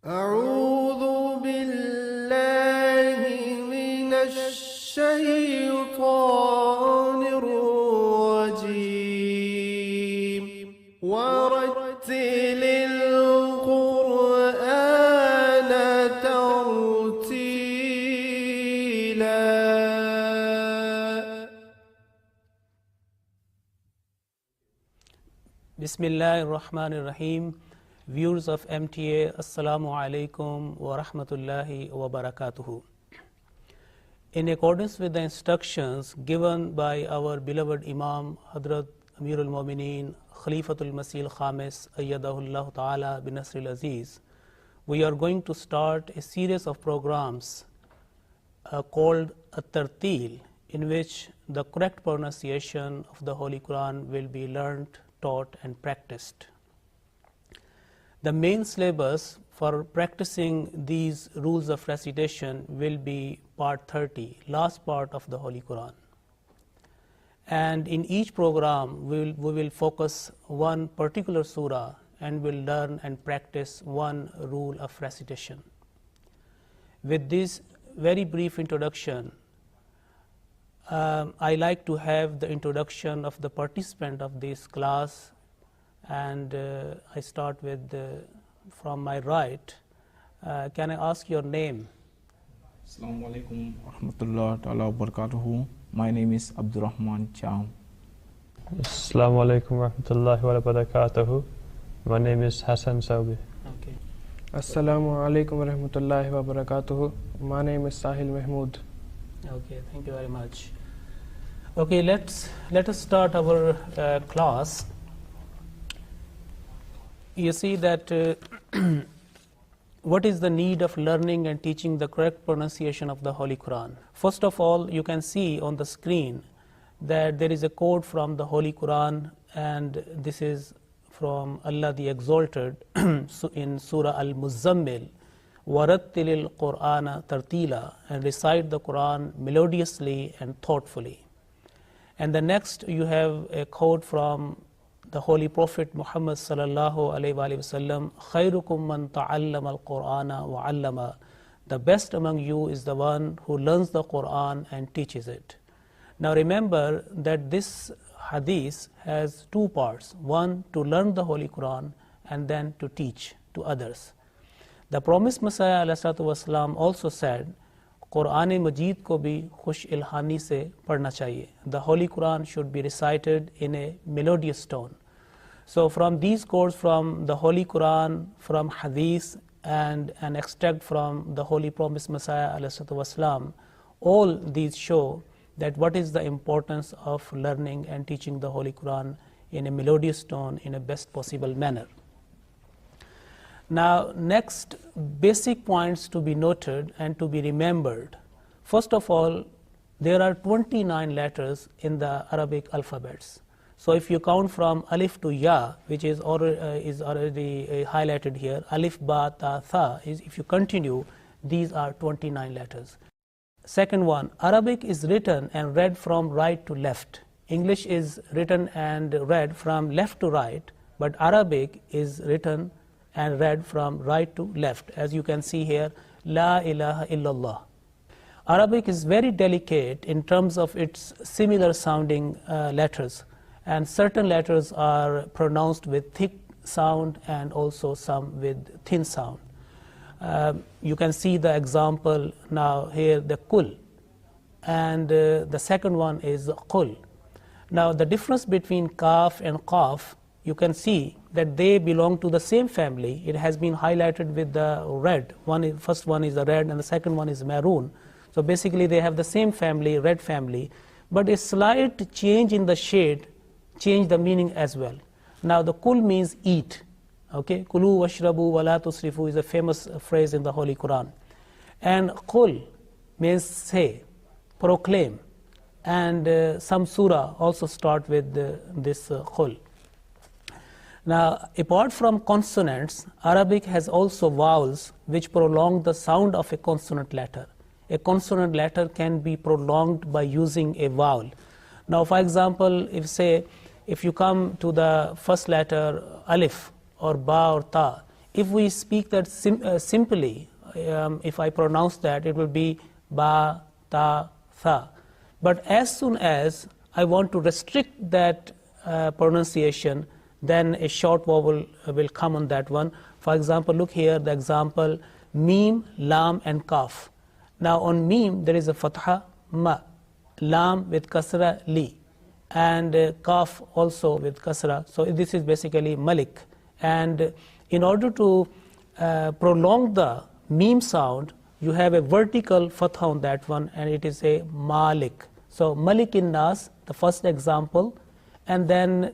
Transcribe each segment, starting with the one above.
أعوذ بالله من الشيطان الرجيم ورتل القرآن ترتيلا. Bismillahir Rahmanir Rahim. Viewers of MTA, Assalamu alaikum wa rahmatullahi wa barakatuhu. In accordance with the instructions given by our beloved Imam Hadrat Amirul Mu'mineen Khalifatul Masih Khamis Ayyadahullah Ta'ala bin Nasril Aziz, we are going to start a series of programs called Al-Tarteel, in which the correct pronunciation of the Holy Qur'an will be learned, taught and practiced. The main syllabus for practicing these rules of recitation will be part 30, last part of the Holy Qur'an. And in each program we will focus one particular surah and will learn and practice one rule of recitation. With this very brief introduction, I like to have the introduction of the participant of this class, and I start with from my right. Can I ask your name? Assalamu alaikum wa rahmatullahi ta'ala wa barakatuhu. My name is Abdurrahman Cham. Assalamu alaikum wa rahmatullahi wa barakatuhu. My name is Hassan Saubi. Okay. Assalamu alaikum wa rahmatullahi wa barakatuhu. My name is Sahil Mahmood. Okay, thank you very much. Okay, let us start our class. You see that what is the need of learning and teaching the correct pronunciation of the Holy Qur'an? First of all, you can see on the screen that there is a quote from the Holy Qur'an, and this is from Allah the Exalted in Surah Al-Muzammil, وَرَتِّلِ الْقُرْآنَ تَرْتِيلًا, and recite the Qur'an melodiously and thoughtfully. And the next you have a quote from the Holy Prophet Muhammad sallallahu alaihi wasallam, خَيْرُكُمْ مَنْ تَعَلَّمَ الْقُرْآنَ وَعَلَّمَ. The best among you is the one who learns the Qur'an and teaches it. Now remember that this hadith has two parts. One, to learn the Holy Qur'an, and then to teach to others. The promised Messiah ﷺ also said, Qur'an Majid ko bhi khush ilhani se padhna chahiye. The Holy Qur'an should be recited in a melodious tone. So from these quotes from the Holy Qur'an, from hadith, and an extract from the Holy Promised Messiah ﷺ, all these show that what is the importance of learning and teaching the Holy Qur'an in a melodious tone, in a best possible manner. Now, next basic points to be noted and to be remembered. First of all, there are 29 letters in the Arabic alphabets. So if you count from alif to ya, which is already highlighted here, alif, ba, ta, tha, if you continue, these are 29 letters. Second one, Arabic is written and read from right to left. English is written and read from left to right, but Arabic is written and read from right to left, as you can see here, La ilaha illallah. Arabic is very delicate in terms of its similar sounding letters, and certain letters are pronounced with thick sound and also some with thin sound. You can see the example now here, the kul, and the second one is qul. Now the difference between kaf and qaf, you can see that they belong to the same family. It has been highlighted with the red. First one is the red and the second one is maroon. So basically they have the same family, red family, but a slight change in the shade change the meaning as well. Now the kul means eat. Okay, kulu washrabu wala tusrifu is a famous phrase in the Holy Qur'an. And qul means say, proclaim. And some surah also start with this qul. Now, apart from consonants, Arabic has also vowels which prolong the sound of a consonant letter. A consonant letter can be prolonged by using a vowel. Now, for example, if you come to the first letter alif or ba or ta, if we speak that simply, if I pronounce that, it will be ba, ta, tha. But as soon as I want to restrict that pronunciation, then a short vowel will come on that one. For example, look here, the example, mim, lam and kaf. Now on mim there is a fatha, ma, lam with kasra, li, and kaf also with kasra. So this is basically malik. And in order to prolong the mim sound, you have a vertical fatha on that one, and it is a malik. So malik in nas, the first example, and then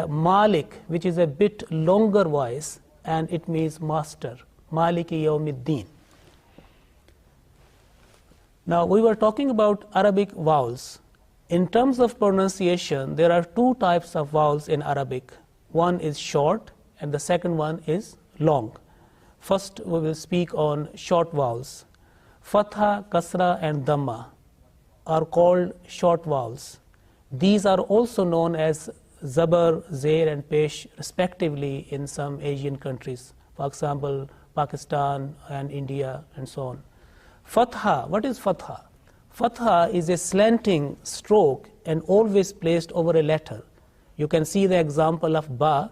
malik, which is a bit longer voice, and it means master, maliki yawmiddin. Now we were talking about Arabic vowels. In terms of pronunciation, there are two types of vowels in Arabic. One is short and the second one is long. First we will speak on short vowels. Fatha, kasra and dhamma are called short vowels. These are also known as zabar, zair and pesh respectively in some Asian countries. For example, Pakistan and India and so on. Fatha, what is fatha? Fatha is a slanting stroke and always placed over a letter. You can see the example of ba.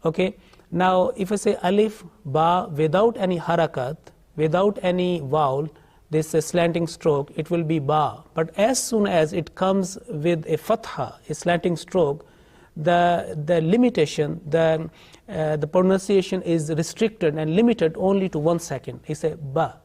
Okay. Now if I say alif, ba without any harakat, without any vowel, this slanting stroke, it will be ba. But as soon as it comes with a fatha, a slanting stroke, the limitation, the pronunciation is restricted and limited only to 1 second. It's a ba.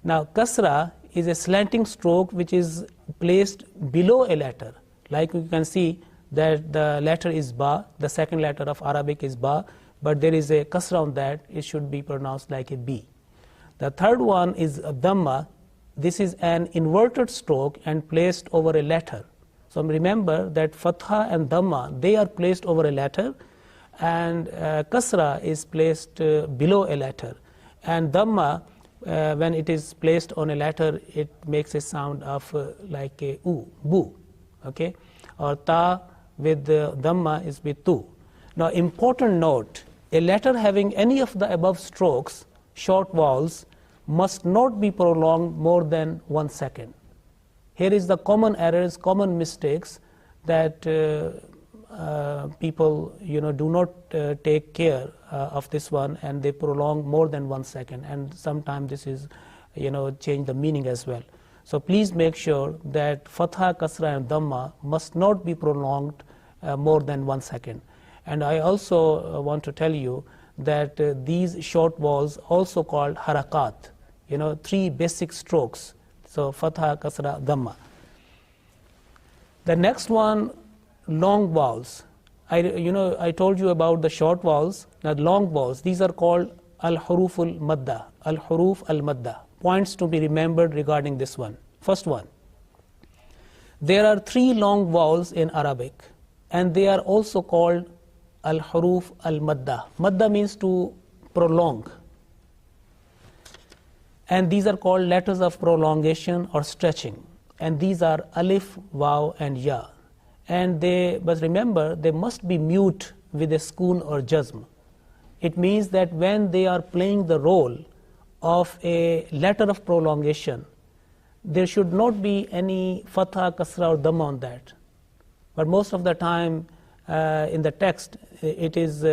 Now kasra is a slanting stroke which is placed below a letter. Like you can see that the letter is ba, the second letter of Arabic is ba, but there is a kasra on that, it should be pronounced like a b. The third one is dhamma. This is an inverted stroke and placed over a letter. So remember that fatha and dhamma, they are placed over a letter, and kasra is placed below a letter, and dhamma, when it is placed on a letter, it makes a sound of like a u, bu, okay, or ta with dhamma is with tu. Now important note, a letter having any of the above strokes, short vowels, must not be prolonged more than 1 second. Here is the common errors, common mistakes that people do not take care of this one, and they prolong more than 1 second, and sometimes this is change the meaning as well. So please make sure that fatha, kasra and dhamma must not be prolonged more than 1 second. And I also want to tell you that these short vowels also called harakat, 3 basic strokes. So fatha, kasra, dhamma. The next one, long vowels. I told you about the short vowels. Now long vowels, these are called al-huruf al-madda. Al-huruf al-madda. Points to be remembered regarding this one. First one, there are 3 long vowels in Arabic, and they are also called al-huruf al-madda. Madda means to prolong, and these are called letters of prolongation or stretching, and these are alif, waw and ya. And but remember, they must be mute with a sukun or jazm. It means that when they are playing the role of a letter of prolongation, there should not be any fatha, kasra or dhamma on that. But most of the time in the text, it is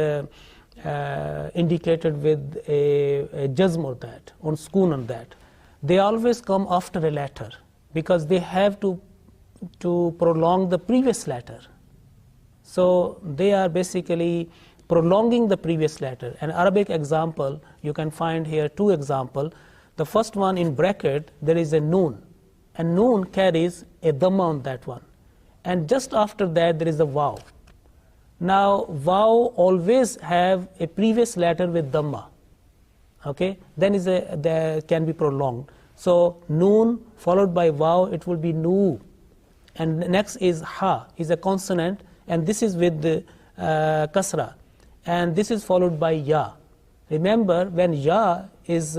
indicated with a jazm or that, on sukun on that. They always come after a letter because they have to prolong the previous letter. So they are basically prolonging the previous letter. An Arabic example, you can find here 2 examples. The first one in bracket, there is a noon, and noon carries a dhamma on that one, and just after that there is a waw. Now waw always have a previous letter with dhamma, okay, then there can be prolonged. So noon followed by waw, it will be nu, and next is ha, is a consonant, and this is with the kasra, and this is followed by ya. Remember, when ya is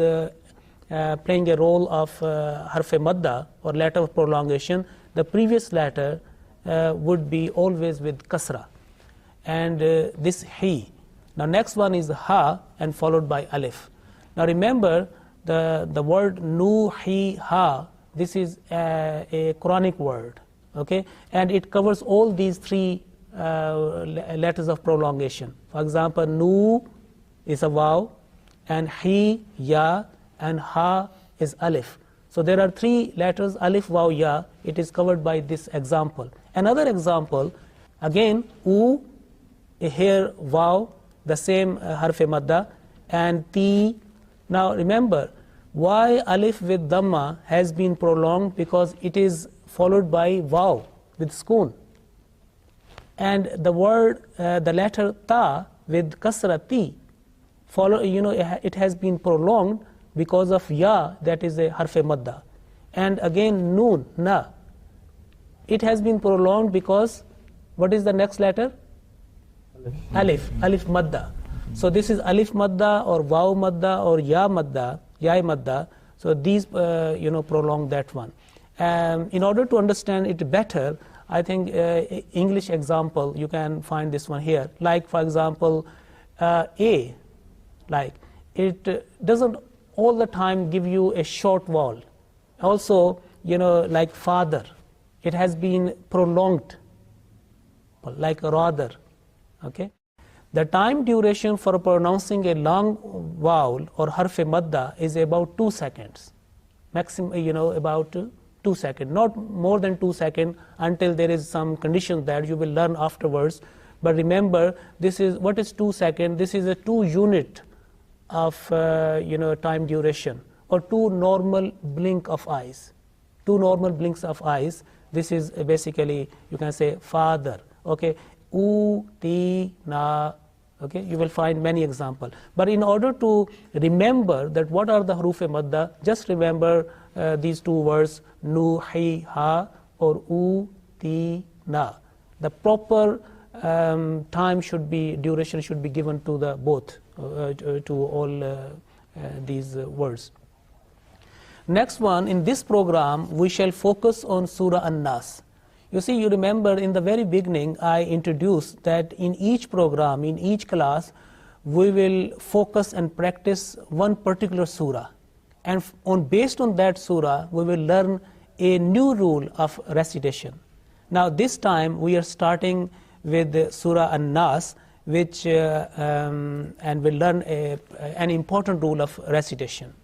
playing a role of harf madda or letter of prolongation, the previous letter would be always with kasra. And this he, Now next one is ha and followed by alif. Now remember the word nuhiha, this is a Quranic word, okay, and it covers all these three letters of prolongation. For example, nu is a vaw, and he, ya, and ha is alif. So there are three letters, alif, vaw, ya. It is covered by this example. Another example, again, u, here vaw, the same harf-e madda, and ti. Now remember, why alif with dhamma has been prolonged? Because it is followed by vaw with sukoon. And the word, the letter ta with kasra, ti, it has been prolonged because of ya, that is a harf-e madda. And again, noon, na, it has been prolonged because, what is the next letter? Alif, alif madda. So this is alif madda or vaw madda or ya madda, yai madda. So these, prolong that one. In order to understand it better, I think English example, you can find this one here. Like, for example, a, like, it doesn't all the time give you a short vowel. Also, like father, it has been prolonged, like rather, okay. The time duration for pronouncing a long vowel or harf-e madda is about 2 seconds. Maximum, about 2 seconds, not more than 2 seconds until there is some condition that you will learn afterwards. But remember, this is, what is 2 seconds? This is a 2 unit of, time duration, or 2 normal blink of eyes. 2 normal blinks of eyes. This is basically, you can say father, okay. U, ti, na, okay, you will find many examples. But in order to remember that what are the huruf-e madda, just remember these two words, nu, hi, ha, or u, ti, na. The proper time should be, duration should be given to the both, to all these words. Next one, in this program, we shall focus on Surah An-Nas. You see, you remember in the very beginning, I introduced that in each program, in each class, we will focus and practice one particular surah. And based on that surah, we will learn a new rule of recitation. Now, this time, we are starting with Surah An-Nas, which, and we'll learn an important rule of recitation.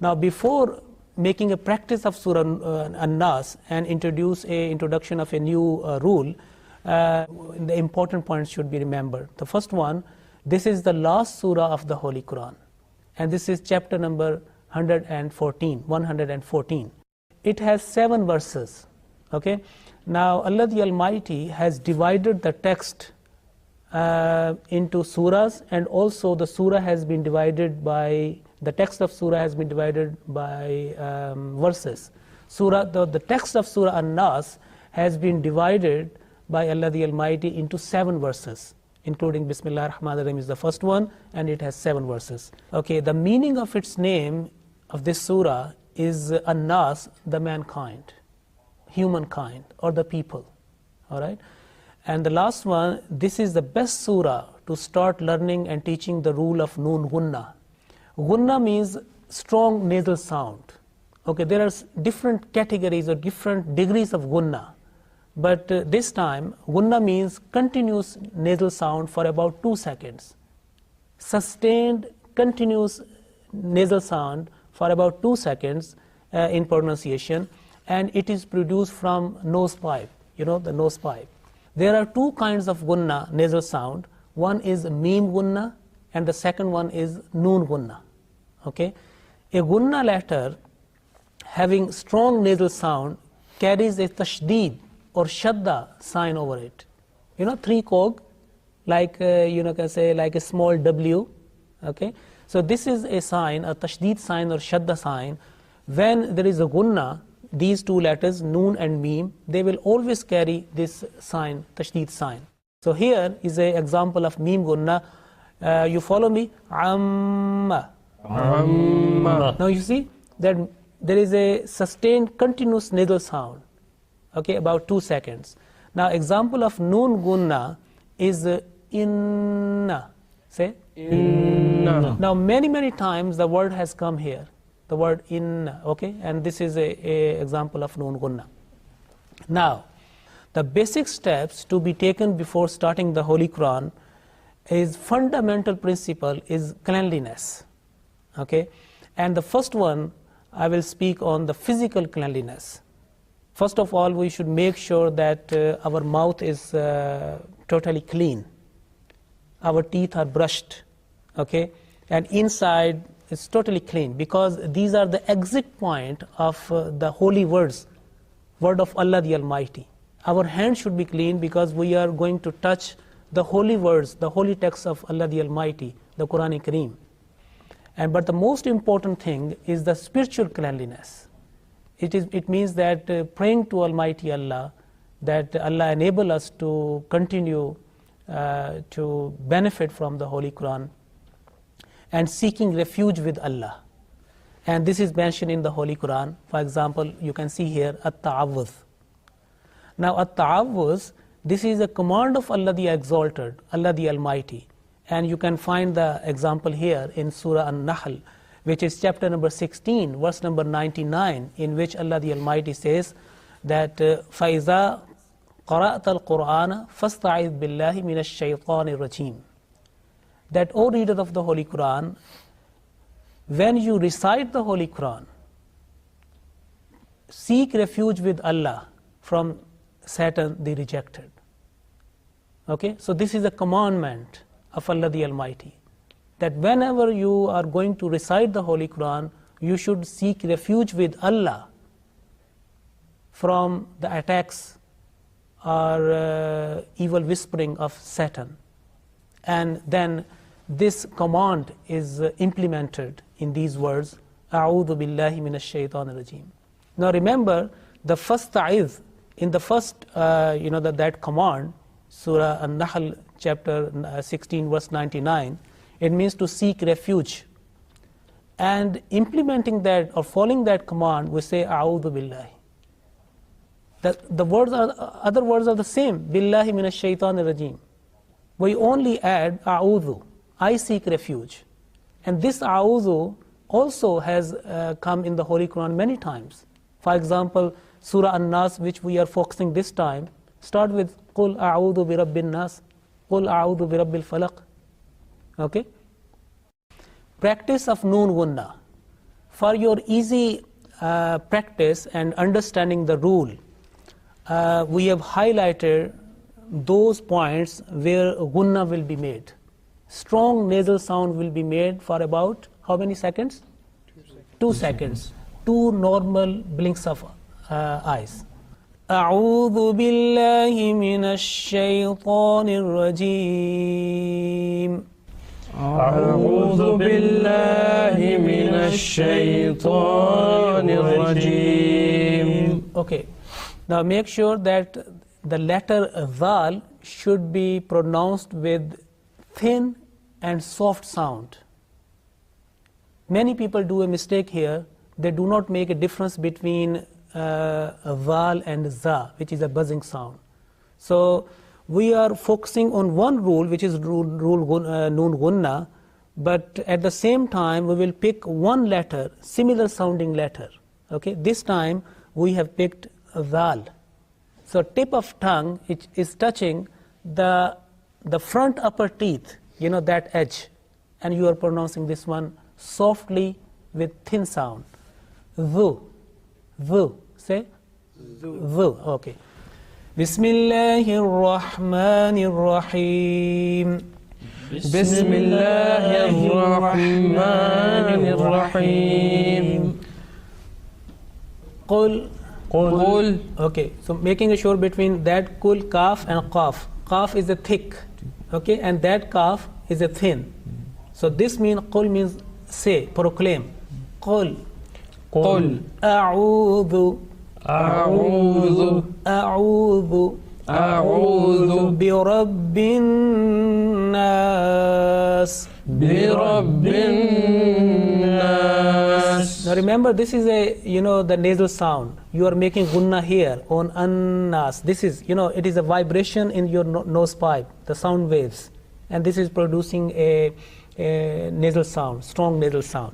Now, before making a practice of Surah An-Nas and introduce a introduction of a new rule, the important points should be remembered. The first one, this is the last surah of the Holy Qur'an, and this is chapter number 114. It has 7 verses, okay. Now Allah the Almighty has divided the text into surahs, and also the surah has been divided by, the text of surah has been divided by verses. The text of Surah An-Nas has been divided by Allah the Almighty into 7 verses, including Bismillah ar-Rahman ar-Rahim is the first one, and it has 7 verses. Okay, the meaning of its name of this surah is An-Nas, the mankind, humankind, or the people, all right. And the last one, this is the best surah to start learning and teaching the rule of Noon Gunna. Gunna means strong nasal sound. Okay, there are different categories or different degrees of Gunna. But this time, Gunna means continuous nasal sound for about 2 seconds. Sustained, continuous nasal sound for about 2 seconds in pronunciation. And it is produced from nose pipe, the nose pipe. There are 2 kinds of Gunna, nasal sound. One is Meem Gunna, and the second one is Noon Gunna. Okay, a Gunna letter having strong nasal sound carries a tashdeed or shadda sign over it. 3 cog, like can say like a small W. Okay, so this is a sign, a tashdeed sign or shadda sign. When there is a Gunna, these 2 letters, Noon and Meem, they will always carry this sign, tashdeed sign. So here is an example of Meem Gunna. You follow me? Amma. Amma. Now you see that there is a sustained continuous nasal sound, okay, about 2 seconds. Now example of Noon Gunna is Inna, Say? Inna. Now many times the word has come here, the word inna, okay? And this is a example of noon gunna. Now, the basic steps to be taken before starting the Holy Qur'an is fundamental principle is cleanliness, okay? And the first one, I will speak on the physical cleanliness. First of all, we should make sure that our mouth is totally clean. Our teeth are brushed, okay? And inside is totally clean, because these are the exit point of the holy words, word of Allah the Almighty. Our hands should be clean because we are going to touch the holy words, the holy texts of Allah the Almighty, the Qur'an Kareem. But the most important thing is the spiritual cleanliness. It means that praying to Almighty Allah, that Allah enable us to continue to benefit from the Holy Qur'an, and seeking refuge with Allah. And this is mentioned in the Holy Qur'an. For example, you can see here at-ta'awudh. Now at-ta'awudh, this is a command of Allah the Exalted, Allah the Almighty. And you can find the example here in Surah An-Nahl, which is chapter number 16, verse number 99, in which Allah the Almighty says that فَإِذَا قَرَأْتَ الْقُرْآنَ فَاسْتَعِذْ بِاللَّهِ مِنَ الشَّيْطَانِ الرَّجِيمِ. That, O reader of the Holy Qur'an, when you recite the Holy Qur'an, seek refuge with Allah from Satan the rejected. Okay, so this is a commandment of Allah the Almighty, that whenever you are going to recite the Holy Qur'an, you should seek refuge with Allah from the attacks or evil whispering of Satan. And then this command is implemented in these words, أعوذ بالله من الشيطان الرجيم. Now remember, the first ta'idh, in the first, that command, Surah An-Nahl, chapter 16, verse 99, it means to seek refuge. And implementing that or following that command, we say أعوذ بالله. The words are, other words are the same, billahi min ash-shaytan ar-rajim. We only add a'udhu, I seek refuge. And this a'udhu also has come in the Holy Quran many times. For example, Surah An-Nas, which we are focusing this time, start with قُلْ أَعُوذُ بِرَبِّ النَّاسِ قُلْ أَعُوذُ بِرَبِّ الْفَلَقِ. Okay? Practice of noon gunna. For your easy practice and understanding the rule, we have highlighted those points where gunna will be made. Strong nasal sound will be made for about how many seconds? 2 seconds. 2 normal blinks of eyes. أعوذ بالله من الشيطان الرجيم. أعوذ بالله من الشيطان الرجيم. Okay. Now make sure that the letter Zal should be pronounced with thin and soft sound. Many people do a mistake here. They do not make a difference between Zal and Za, which is a buzzing sound. So we are focusing on one rule, which is rule Noon Gunna, but at the same time we will pick one letter, similar sounding letter. Okay, this time we have picked Zal. So tip of tongue is touching the front upper teeth, that edge, and you are pronouncing this one softly with thin sound. Vu, say Vu. Okay. Bismillahir Rahmanir Rahim. Bismillahir Rahmanir Rahim. Qul. Okay, so making sure between that kul, kaf and qaf. Qaf is a thick, okay, and that kaf is a thin. So this means, qul means say, proclaim. Qul. A'udhu. Bi Rabbin Nas. Now remember, this is the nasal sound. You are making gunna here on an-nas. This is, it is a vibration in your nose pipe, the sound waves. and this is producing a nasal sound, strong nasal sound.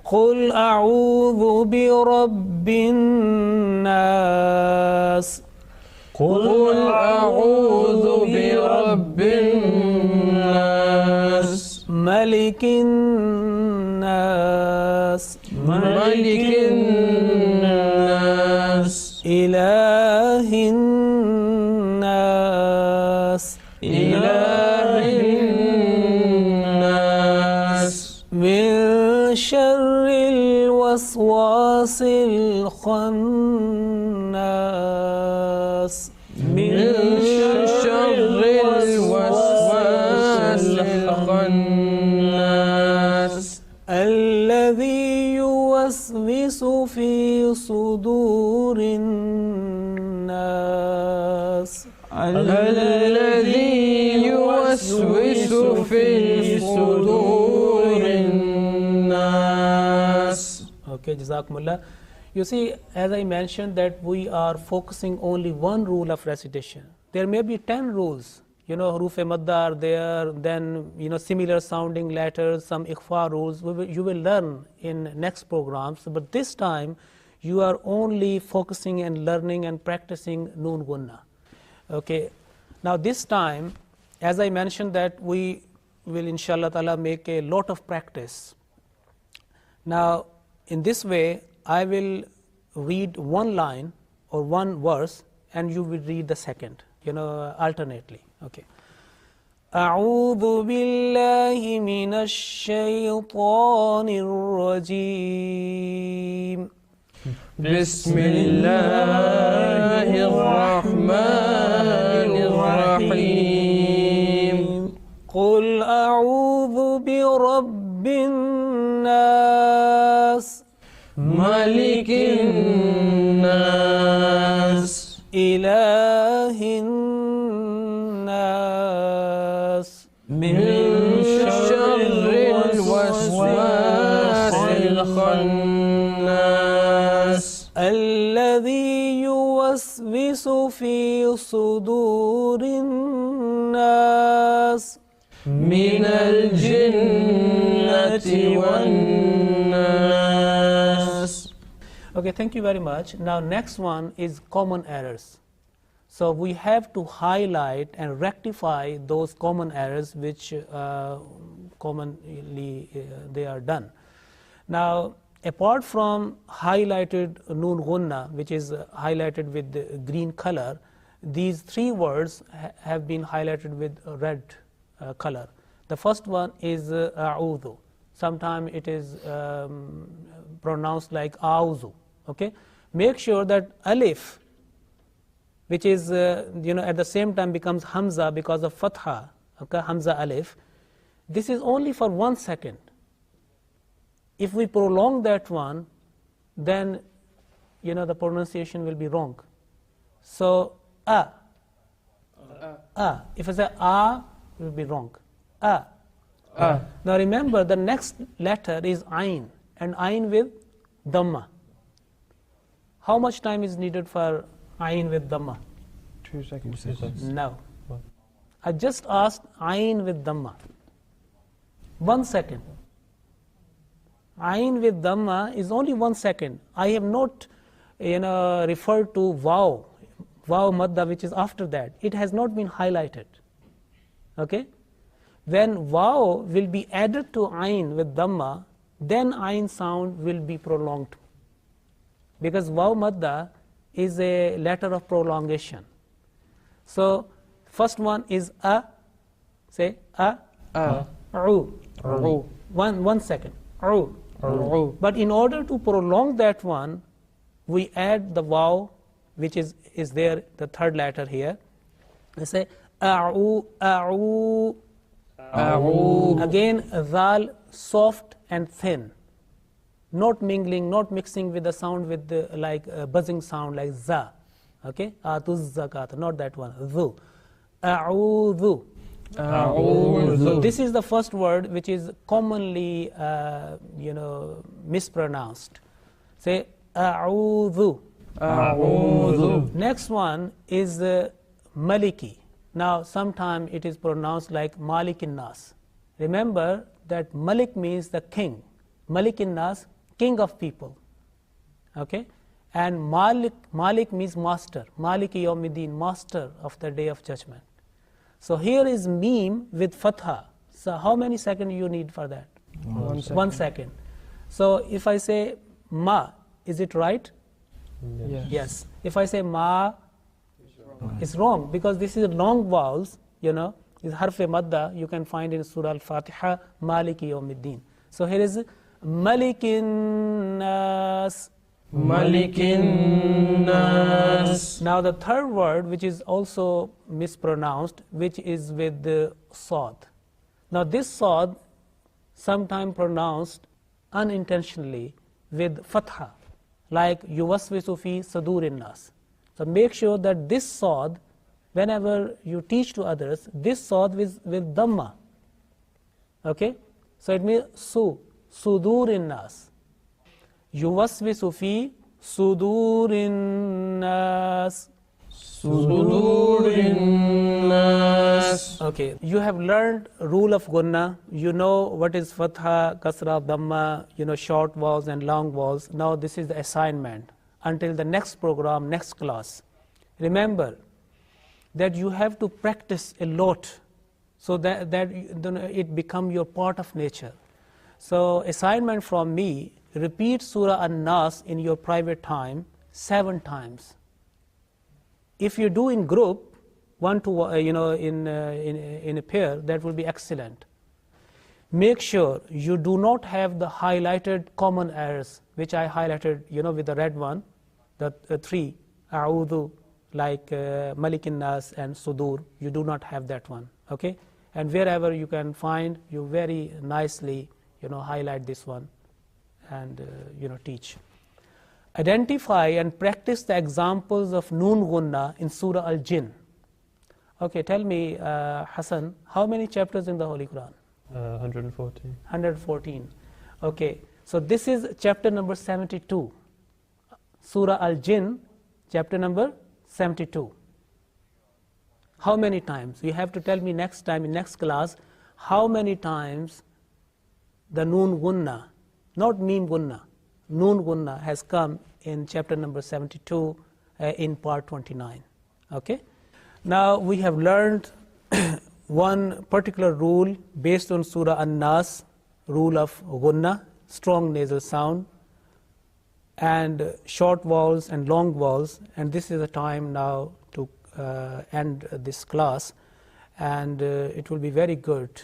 قل أعوذ برب الناس. قل أعوذ برب الناس ملك الناس ملك الناس إله الناس إله الناس من شر الوسواس الخناس من شر الوسواس الخناس الذي يوسوس في صدور الناس الذي يوسوس في صدور الناس. Okay, Jazakumullah. You see, as I mentioned that we are focusing only one rule of recitation. There may be 10 rules. Huruf-e madda are there, then, similar sounding letters, some ikhfa rules. You will learn in next programs, but this time you are only focusing and learning and practicing noon gunna. Okay. Now this time, as I mentioned that we will inshallah ta'ala make a lot of practice. Now, in this way, I will read one line or one verse and you will read the second, alternately. Okay. أعوذ بالله من الشيطان الرجيم. بسم الله الرحمن الرحيم. قل أعوذ برب الناس ملك الناس إله الناس من شر الوسواس الخناس الذي يوسوس في صدور الناس من الجنة والناس. Okay, thank you very much. Now next one is common errors. So we have to highlight and rectify those common errors which commonly they are done. Now apart from highlighted noon gunna, which is highlighted with the green color, these three words have been highlighted with red color. The first one is a'udhu. Sometimes it is pronounced like a'udhu. Okay, make sure that alif, which is at the same time becomes hamza because of fatha. Okay, hamza alif. This is only for 1 second. If we prolong that one, then the pronunciation will be wrong. So if I say it will be wrong. Now remember, the next letter is ayn, and ayn with dhamma. How much time is needed for ayn with dhamma? 2 seconds. No. I just asked ayn with dhamma. 1 second. Ayn with dhamma is only 1 second. I have not referred to vav madda, which is after that. It has not been highlighted. Okay? When vav will be added to ayn with dhamma, then ayn sound will be prolonged. Because vav madda is a letter of prolongation. So first one is say u. 1 second. U. But in order to prolong that one, we add the vav, which is there, the third letter here. We say a'u. Again, zal, soft and thin, not mingling, not mixing with the sound with the buzzing sound like za. Okay, atuz zakat, not that one. Zu. A'udhu. This is the first word which is commonly mispronounced. Say a'udhu. Next one is maliki. Now, sometimes it is pronounced like Malikin Nas. Remember that Malik means the king. Malikin Nas, king of people. Okay? And Malik means master. Maliki Yawmiddin, master of the day of judgment. So here is meme with fatha. So how many seconds you need for that? 1 second. 1 second. So if I say ma, is it right? Yes. Yes. If I say ma, it's wrong because this is long vowels, is harf-e madda, you can find in Surah Al-Fatiha, Maliki Yawmiddin. So here is Malikin Nas. Malikin Nas. Now the third word, which is also mispronounced, which is with the Sad. Now this Sad, sometimes pronounced unintentionally with Fatha, like Yuwaswisu fi Sadurin Nas. So make sure that this Sad, whenever you teach to others, this Sad with Dhamma. Okay? So it means Sudurin Nas. Yuwaswisu fi Sudurin Nas. Sudurin Nas. Okay, you have learned rule of Gunna. You know what is Fatha, Kasra, Dhamma, short vowels and long vowels. Now this is the assignment. Until the next program, next class. Remember that you have to practice a lot so that it become your part of nature. So assignment from me, repeat Surah An-Nas in your private time 7 times. If you do in group, in a pair, that will be excellent. Make sure you do not have the highlighted common errors, which I highlighted, with the red one, the 3, A'udhu, like Malikin Nas and Sudur. You do not have that one, okay? And wherever you can find, you very nicely, highlight this one and, teach. Identify and practice the examples of Noon Gunna in Surah Al-Jinn. Okay, tell me, Hassan, how many chapters in the Holy Qur'an? 114. 114. Okay, so this is chapter number 72. Surah Al-Jinn, chapter number 72. How many times? You have to tell me next time, in next class, how many times the Noon Gunna, not Mim Gunna, Noon Gunna has come in chapter number 72 in part 29. Okay? Now we have learned one particular rule based on Surah An-Nas, rule of Gunna, strong nasal sound, and short vowels and long vowels. And this is the time now to end this class. And it will be very good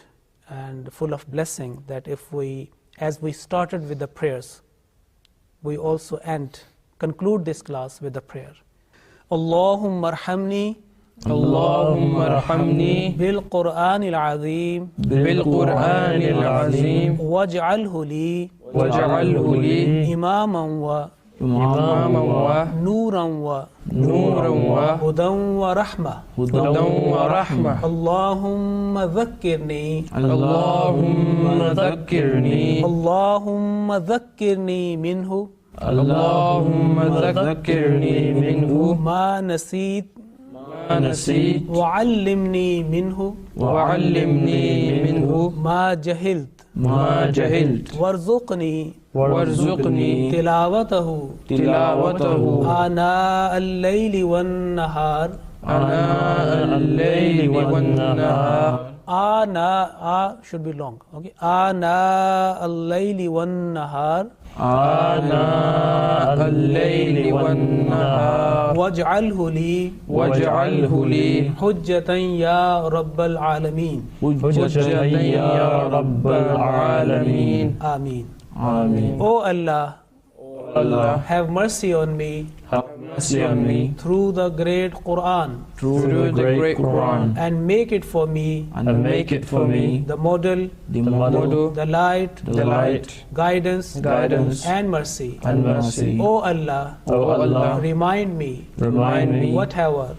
and full of blessing that if we, as we started with the prayers, we also conclude this class with a prayer. Allahumma arhamni, Allahumma arhamni bil Qur'anil Azim, bil Qur'anil Azim, waj'alhu li waj'alhu li imaman wa nuran wa hudan wa rahma. Allahumma dhakkirni minhu ma naseet وعلمني منه ما جهلت وارزقني تلاوته آناء الليل والنهار آناء should be long, okay? آناء الليل والنهار واجعله لي حجة يا رب العالمين. Ameen. O Allah, have mercy on me through the great Qur'an, and make it for me the model, the light, guidance, and mercy. O Allah, remind me whatever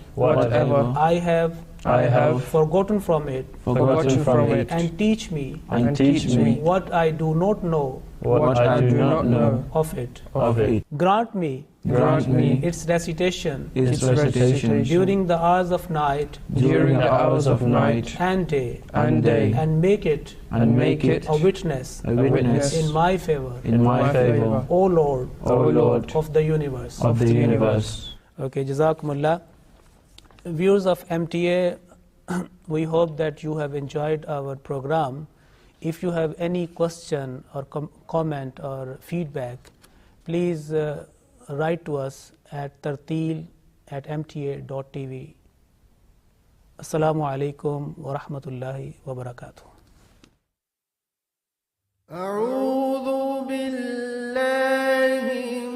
I have I have forgotten from it, forgotten from it, and teach me and teach me what I do not know what I do not know of it. of it. Grant me Grant me its recitation Its recitation during the hours of night during the hours of night and day, and day, and make it and make it a witness a witness in my favor, in my favor, O Lord O Lord of the universe. of the universe. Okay, Jazakumullah. Viewers of MTA, we hope that you have enjoyed our program. If you have any question or comment or feedback, please write to us at tarteel@mta.tv. Assalamu alaikum wa rahmatullahi wa barakatuh. أعوذ بالله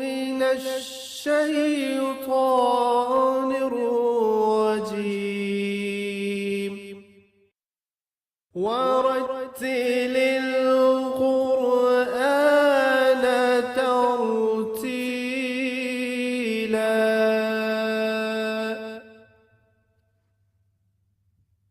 من الشيطان الرجيم ورتل